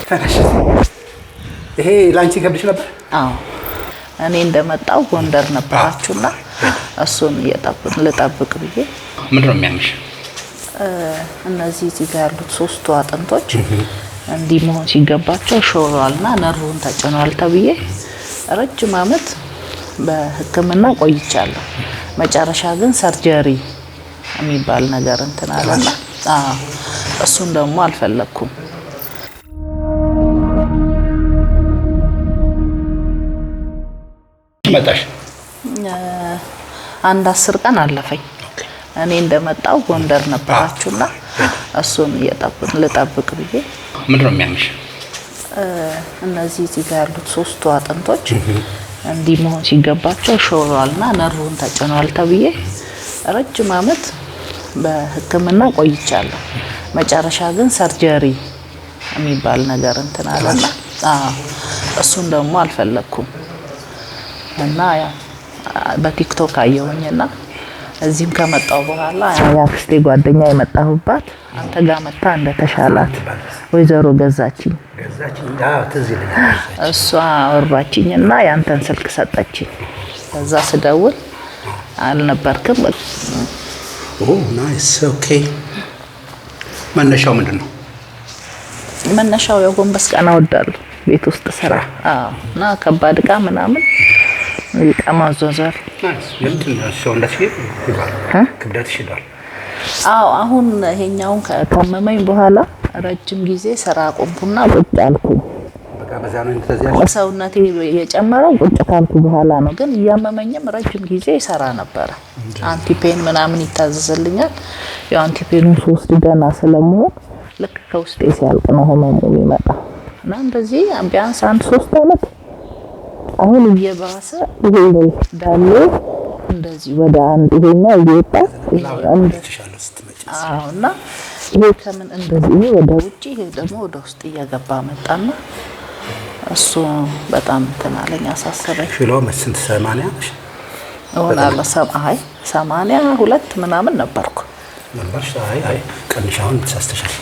ተነሽ። ይሄ ላንቺ ከብድሽ ነበር? አዎ እኔ እንደመጣው ጎንደር ነበራችሁና እሱን ልጠብቅ ብዬ። ምንድነው የሚያምሽ? እነዚህ እዚህ ጋር ያሉት ሶስቱ አጥንቶች እንዲህ መሆን ሲገባቸው ሾሯልና ነርቭን ተጭኗል ተብዬ ረጅም ዓመት በሕክምና ቆይቻለሁ። መጨረሻ ግን ሰርጀሪ የሚባል ነገር እንትን አለና እሱን ደግሞ አልፈለኩም። መጣሽ? አንድ 10 ቀን አለፈኝ። እኔ እንደመጣው ጎንደር ነበራችሁና እሱን ልጠብቅ ብዬ። ምንድነው የሚያምሽ? እነዚህ እዚህ ጋር ያሉት ሶስቱ አጥንቶች እንዲህ መሆን ሲገባቸው ሾሯልና ነርቭን ተጭኗል ተብዬ ረጅም ዓመት በሕክምና ቆይቻለሁ። መጨረሻ ግን ሰርጀሪ የሚባል ነገር እንትን አለና እሱን ደግሞ አልፈለኩም እና ያ በቲክቶክ አየሁኝና እዚህም ከመጣው በኋላ ያክስቴ ጓደኛ የመጣሁባት አንተ ጋር መጣ እንደተሻላት ወይዘሮ ገዛችኝ ትዝ ይለኛል። እሷ አወራችኝና ያንተን ስልክ ሰጠችኝ። ከዛ ስደውል አልነበርክም። ናይስ ኦኬ። መነሻው ምንድነው? መነሻው የጎንበስ ቀና ወዳለሁ ቤት ውስጥ ስራ እና ከባድ ዕቃ ምናምን ዕቃ ማዟዟር። ክብደትሽ ሄዷል? አሁን ይሄኛውን ከመመኝ በኋላ ረጅም ጊዜ ስራ ቆምኩና ቁጭ አልኩኝ። ሰውነቴ የጨመረው ቁጭ ካልኩ በኋላ ነው። ግን እያመመኝም ረጅም ጊዜ ይሰራ ነበረ። አንቲፔን ምናምን ይታዘዝልኛል። ያው አንቲፔኑን ሶስት ገና ስለመሆን ልክ ከውስጤ ሲያልቅ ነው ህመሙ የሚመጣ እና እንደዚህ ቢያንስ 1-3 ዓመት አሁን እየባሰ ይሄ ዳሌ እንደዚህ ወደ አንድ ይሄኛው እየወጣ እና ይሄ ከምን እንደዚህ ይሄ ወደ ውጪ ይሄ ደግሞ ወደ ውስጥ እየገባ መጣና እሱ በጣም ተናለኝ አሳሰበኝ። ኪሎ መስንት 80 ነሽ? ወላሂ 82 ምናምን ነበርኩ። ነበርሽ? አይ ቀንሻውን ተሳስተሻል።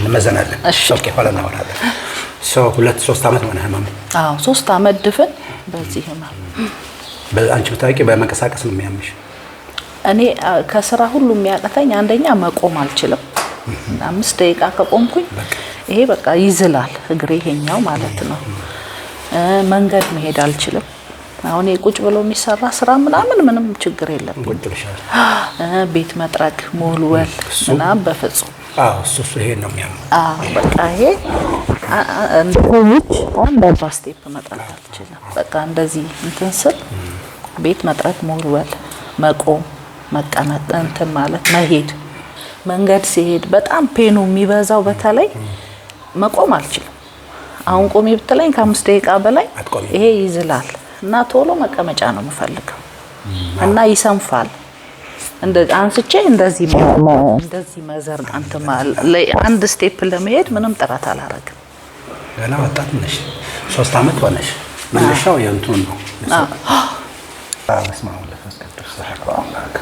እንመዘናለን። ኦኬ ኋላ እናወራለን። 2-3 ዓመት ሆነ ህመም? 3 ዓመት ድፍን በዚህ ህመም። በአንቺ ብታውቂ በመንቀሳቀስ ነው የሚያምሽ? እኔ ከስራ ሁሉ የሚያቀተኝ አንደኛ መቆም አልችልም። 5 ደቂቃ ከቆምኩኝ ይሄ በቃ ይዝላል እግሬ ይሄኛው ማለት ነው። መንገድ መሄድ አልችልም። አሁን ቁጭ ብሎ የሚሰራ ስራ ምንም ችግር የለም። ቤት መጥረግ ሞልወል ምናምን በፍጹም እሱ ይሄ ነው የሚያምር። በቃ ይሄ እንደዚህ አንድ ስቴፕ መጥረግ አልችልም። በቃ እንደዚህ እንትን ስል ቤት መጥረግ ሞልወል፣ መቆም፣ መቀመጥ እንትን ማለት መሄድ፣ መንገድ ሲሄድ በጣም ፔኑ የሚበዛው በተለይ መቆም አልችልም። አሁን ቆሜ ብትለኝ ከ5 ደቂቃ በላይ ይሄ ይዝላል እና ቶሎ መቀመጫ ነው የምፈልገው እና ይሰንፋል። አንስቼ እንደዚህ መዘርጋት አንድ ስቴፕ ለመሄድ ምንም ጥረት አላረግም። ገና ወጣት ነሽ። 3 ዓመት ሆነሽ። መነሻው የእንቱን ነው። በስመ አብ ወመንፈስ ቅዱስ አሐዱ አምላክ።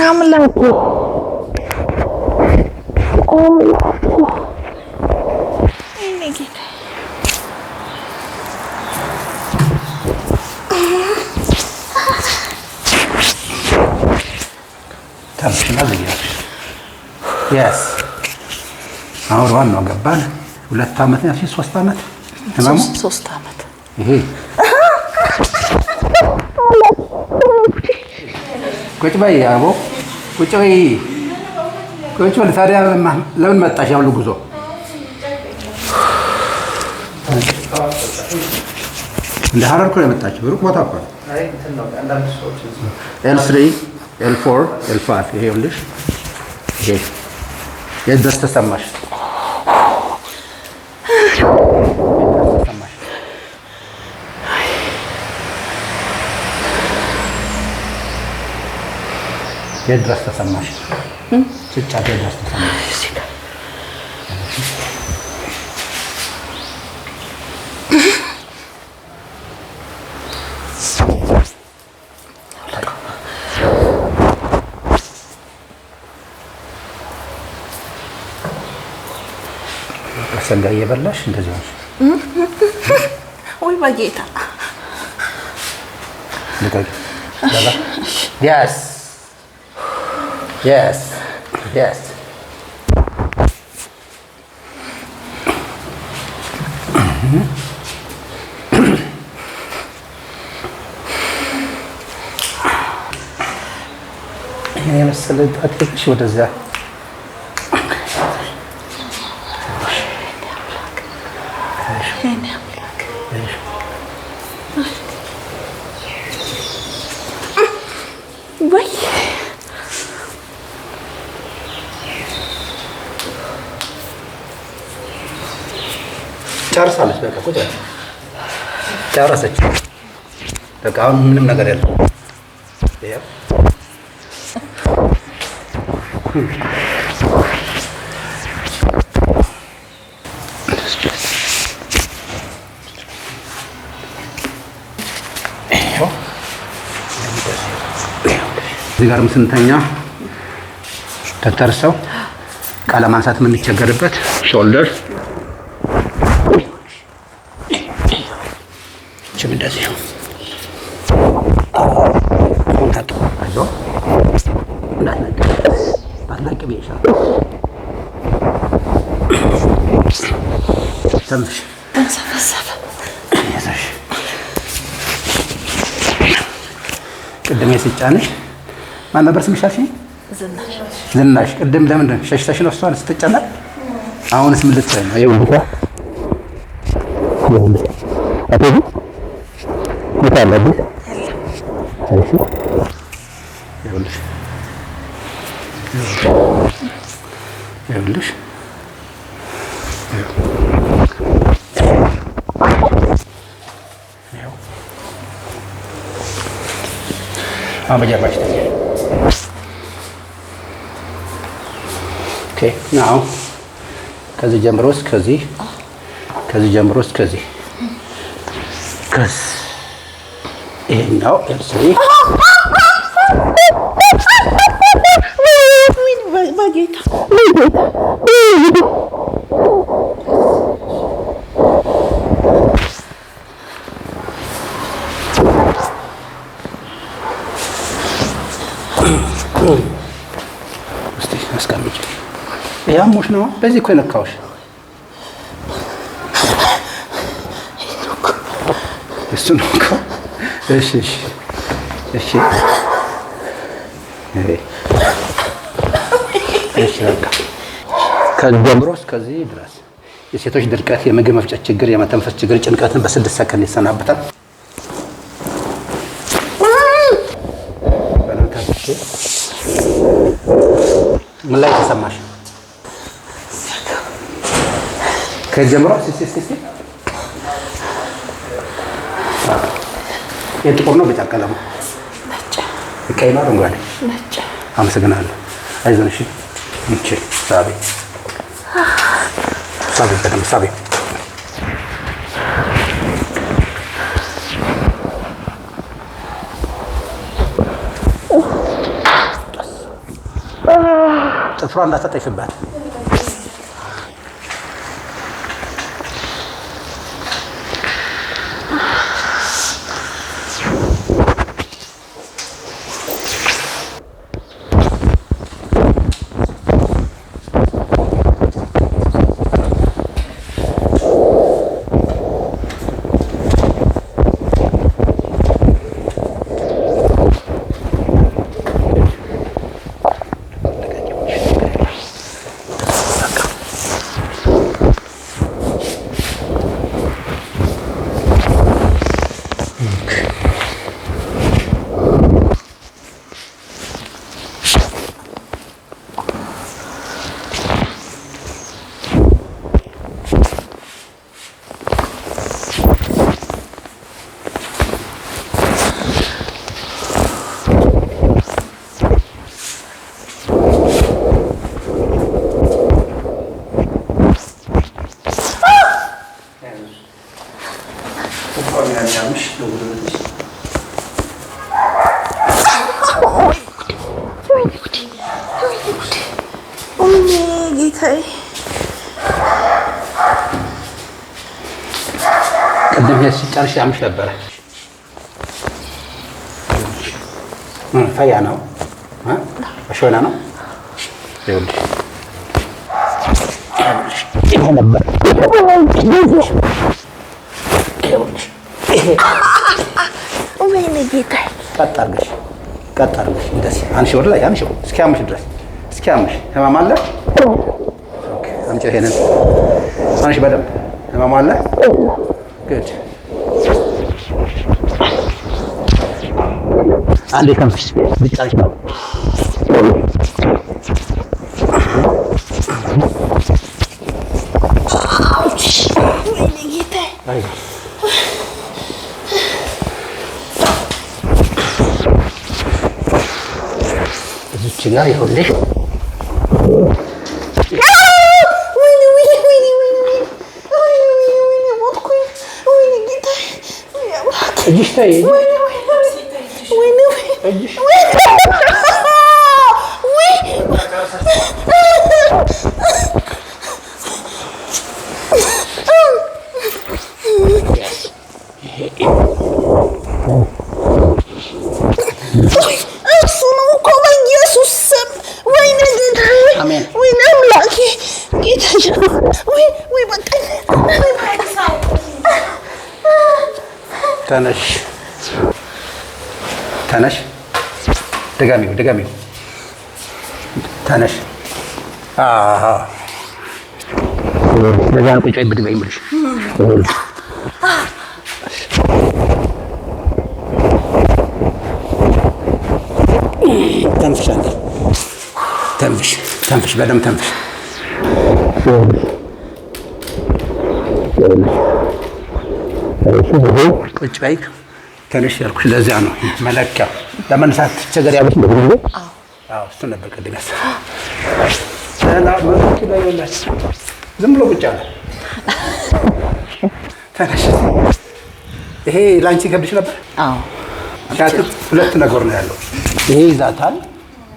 አምላኩ እኔ ጌታ ታምሽናል ይያሽ ያስ አሁን ዋናው ገባን። 2 ዓመት ነው 3 ዓመት ህመሙ 3 ዓመት ይሄ ቁጭ በይ አቦ ቁጭ በይ ቁጭ በይ። ታዲያ ለምን መጣሽ? ያው ጉዞ እንደ ሀረር እኮ ነው የመጣችው። ሩቅ ቦታ እኮ ነው። L3 L4 L5 ይሄ ይኸውልሽ። ይሄ የት ድረስ ተሰማሽ? የት ድረስ ተሰማሽ? ጭጫ የት ድረስ ተሰማሽ? ሰንጋ እየበላሽ እንደዚህ ነው ወይ በጌታ ልቀቂ yes yes yes ይሄ መሰለ አትልሽ ወደዛ ወይ ጨርሳለች። በቃ ቁጭ ጨረሰች። በቃ አሁን ምንም ነገር የለም። እዚህ ጋርም ስንተኛ ተተርሰው ቃለ ማንሳት የምንቸገርበት ሾልደር ችም እንደዚህ ነው። ኮንታክት አይዞ እንዳትነቅ ብዬሻለሁ። ተንፍሽ ተንሰፈሰፈ። ቅድም የስጫንሽ ማን ነበር ስምሽ አልሽኝ? ዝናሽ። ዝናሽ ቅድም ለምንድን ነው ሸሽተሽ ነው እሷን ስትጨነቅ? አሁንስ ምን ልትሰሪ ነው? ይኸውልሽ አትሄጂ አለብሽ። እሺ ይኸውልሽ ይኸውልሽ በጀርባሽ ኦኬ። ናው ከዚህ ጀምሮ እስከዚህ ከዚህ ጀምሮ እስከዚህ ይሄኛው እርሲ በጌታ እስቲ አስቀምጪ። ያሞሽ ነው በዚህ እኮ የነካውሽ እሱ ነው እኮ። እሺ እሺ እሺ እሺ በቃ ከዚህ ጀምሮ እስከዚህ ድረስ የሴቶች ድርቀት፣ የምግብ መፍጨት ችግር፣ የመተንፈስ ችግር፣ ጭንቀትን በ6 ሰከንድ ይሰናበታል። ምን ላይ ተሰማሽ? ከጀምሮ ሲሲሲሲ የጥቁር ነው ቢጫ ቀለሙ? ነጭ። ቀይ ነው አረንጓዴ? ነጭ። አመሰግናለሁ። አይዞን። እሺ እንቺ ሳቢ ሳቢ በደምብ ሳቢ። ጥፍሯ እንዳትጠይፍባት። ጌታዬ ይሄ ሲጨርሽ ያምሽ ነበረ። ፈያ ነው በሾና ነው ይኸውልሽ ይሄ ነበር ይኸውልሽ ይሄ ወይኔ ጌታዬ ቀጥ አድርገሽ እንደዚህ አንሺ ወደ ላይ አንሺ እስኪያምሽ ድረስ እስኪያምሽ ህመም አለ ኦኬ አንቺ ይሄንን አንሺ በደንብ ህመም አለ ጉድ አንዴ ከንፍሽ ብቻሽ ነው ወይኔ ጌታዬ እዚች ጋር ይኸውልሽ እጅሽ ታይ እጅሽ እሱ ነው እኮ በኢየሱስ ስም ወይኔ ጌታዬ ወይኔ አምላኬ ጌታዬ ወይ በቃ ተነሽ ድገሚው ተነሽ ለዛ ነው ቁጭ ብድግ በይ የምልሽ ተንፍሽ በደምብ ተንፍሽ ቁጭ በይ ተነሽ ያልኩሽ ለዚያ ነው መለኪያ ለመነሳት ቸገር ያሉት ነው አዎ እሱ ነበር ቅድም ዝም ብሎ ቁጭ አለ ተነሽ ይሄ ላንቺ ከብድሽ ነበር አዎ ምክንያቱም ሁለት ነገር ነው ያለው ይሄ ይዛታል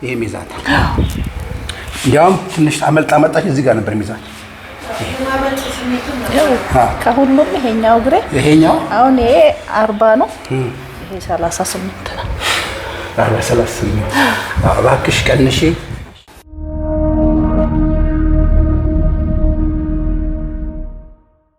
ይሄም ይዛታል እንዲያውም ትንሽ አመልጣች እዚህ ጋር ነበር የሚይዛት ከሁሉም ይሄኛው እግሬ ይሄኛው አሁን ይሄ 40 ነው ይሄ 38 ነው 38 እባክሽ ቀንሺ